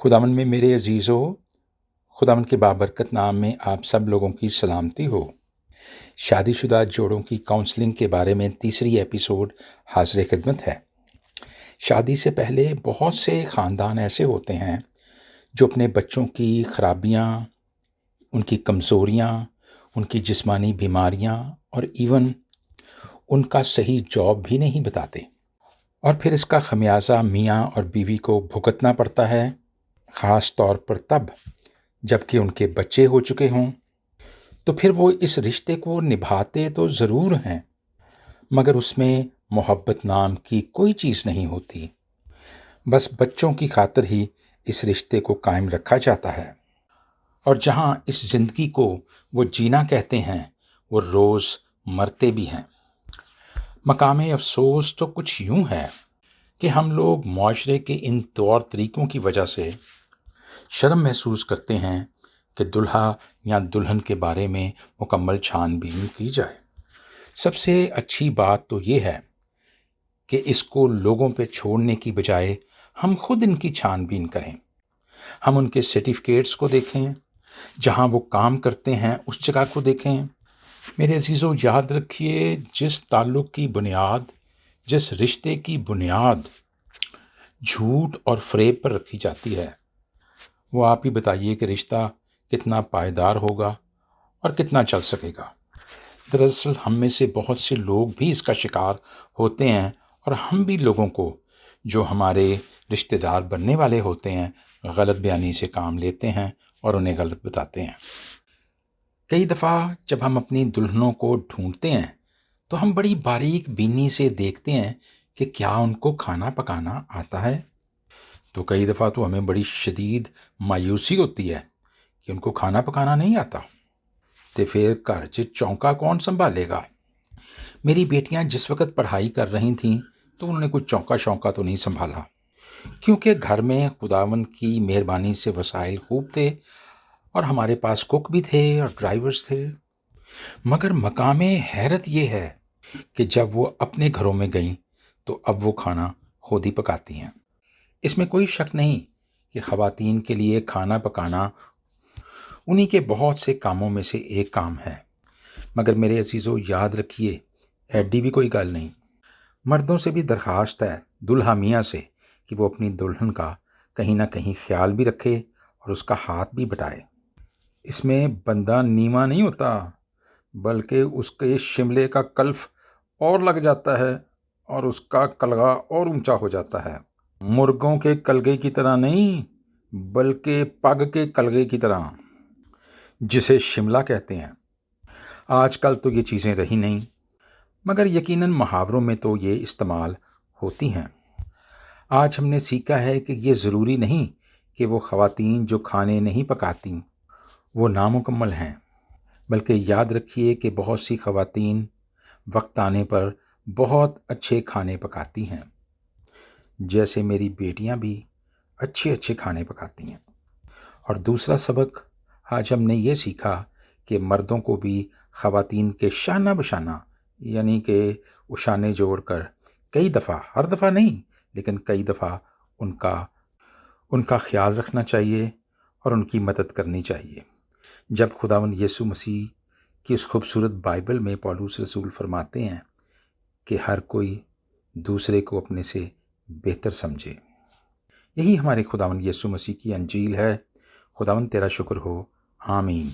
खुदावंद में मेरे अजीज़ो, खुदावंद के बाबरकत नाम में आप सब लोगों की सलामती हो। शादीशुदा जोड़ों की काउंसलिंग के बारे में तीसरी एपिसोड हाज़िर खिदमत है। शादी से पहले बहुत से ख़ानदान ऐसे होते हैं जो अपने बच्चों की खराबियाँ, उनकी कमज़ोरियाँ, उनकी जिस्मानी बीमारियाँ और इवन उनका सही जॉब भी नहीं बताते, और फिर इसका खमियाजा मियाँ और बीवी को भुगतना पड़ता है, ख़ास तौर पर तब जबकि उनके बच्चे हो चुके हों। तो फिर वो इस रिश्ते को निभाते तो ज़रूर हैं, मगर उसमें मोहब्बत नाम की कोई चीज़ नहीं होती। बस बच्चों की खातिर ही इस रिश्ते को कायम रखा जाता है, और जहाँ इस ज़िंदगी को वो जीना कहते हैं, वो रोज़ मरते भी हैं। मकामे अफसोस तो कुछ यूँ है कि हम लोग मुआशरे के इन तौर तरीक़ों की वजह से शर्म महसूस करते हैं कि दुल्हा या दुल्हन के बारे में मुकम्मल छानबीन की जाए। सबसे अच्छी बात तो ये है कि इसको लोगों पे छोड़ने की बजाय हम खुद इनकी छानबीन करें। हम उनके सर्टिफिकेट्स को देखें, जहाँ वो काम करते हैं उस जगह को देखें। मेरे अजीज़ों, याद रखिए, जिस ताल्लुक़ की बुनियाद, जिस रिश्ते की बुनियाद झूठ और फ़रेब पर रखी जाती है, वो आप ही बताइए कि रिश्ता कितना पायदार होगा और कितना चल सकेगा। दरअसल हम में से बहुत से लोग भी इसका शिकार होते हैं, और हम भी लोगों को, जो हमारे रिश्तेदार बनने वाले होते हैं, गलत बयानी से काम लेते हैं और उन्हें गलत बताते हैं। कई दफ़ा जब हम अपनी दुल्हनों को ढूंढते हैं तो हम बड़ी बारीक बीनी से देखते हैं कि क्या उनको खाना पकाना आता है। तो कई दफ़ा तो हमें बड़ी शदीद मायूसी होती है कि उनको खाना पकाना नहीं आता, तो फिर घर च चौंका कौन संभालेगा। मेरी बेटियां जिस वक्त पढ़ाई कर रही थीं तो उन्होंने कुछ चौंका शौका तो नहीं संभाला, क्योंकि घर में खुदावंद की मेहरबानी से वसाइल खूब थे, और हमारे पास कुक भी थे और ड्राइवर्स थे। मगर मकामे हैरत ये है कि जब वो अपने घरों में गईं तो अब वो खाना खुद ही पकाती हैं। इसमें कोई शक नहीं कि ख़वातीन के लिए खाना पकाना उन्हीं के बहुत से कामों में से एक काम है। मगर मेरे अजीज़ों, याद रखिए, ऐडी भी कोई गल नहीं। मर्दों से भी दरख्वास्त है, दुल्हा मियाँ से, कि वो अपनी दुल्हन का कहीं ना कहीं ख्याल भी रखे और उसका हाथ भी बटाए। इसमें बंदा नीवा नहीं होता, बल्कि उसके शिमले का कल्फ और लग जाता है और उसका कलगा और ऊंचा हो जाता है। मुर्गों के कलगे की तरह नहीं, बल्कि पग के कलगे की तरह, जिसे शिमला कहते हैं। आजकल तो ये चीज़ें रही नहीं, मगर यकीनन मुहावरों में तो ये इस्तेमाल होती हैं। आज हमने सीखा है कि ये ज़रूरी नहीं कि वो ख़वातीन जो खाने नहीं पकाती वो नामुकम्मल हैं, बल्कि याद रखिए कि बहुत सी ख़वातीन वक्त आने पर बहुत अच्छे खाने पकाती हैं। जैसे मेरी बेटियां भी अच्छे अच्छे खाने पकाती हैं। और दूसरा सबक आज हमने ये सीखा कि मर्दों को भी ख़वातीन के शाना बशाना, यानी कि उशाने जोड़कर कई दफ़ा, हर दफ़ा नहीं लेकिन कई दफ़ा उनका ख्याल रखना चाहिए और उनकी मदद करनी चाहिए। जब खुदावंद यीशु मसीह की उस खूबसूरत बाइबल में पौलुस रसूल फरमाते हैं कि हर कोई दूसरे को अपने से बेहतर समझे, यही हमारे खुदावंद यीशु मसीह की अंजील है। खुदावंद तेरा शुक्र हो। आमीन।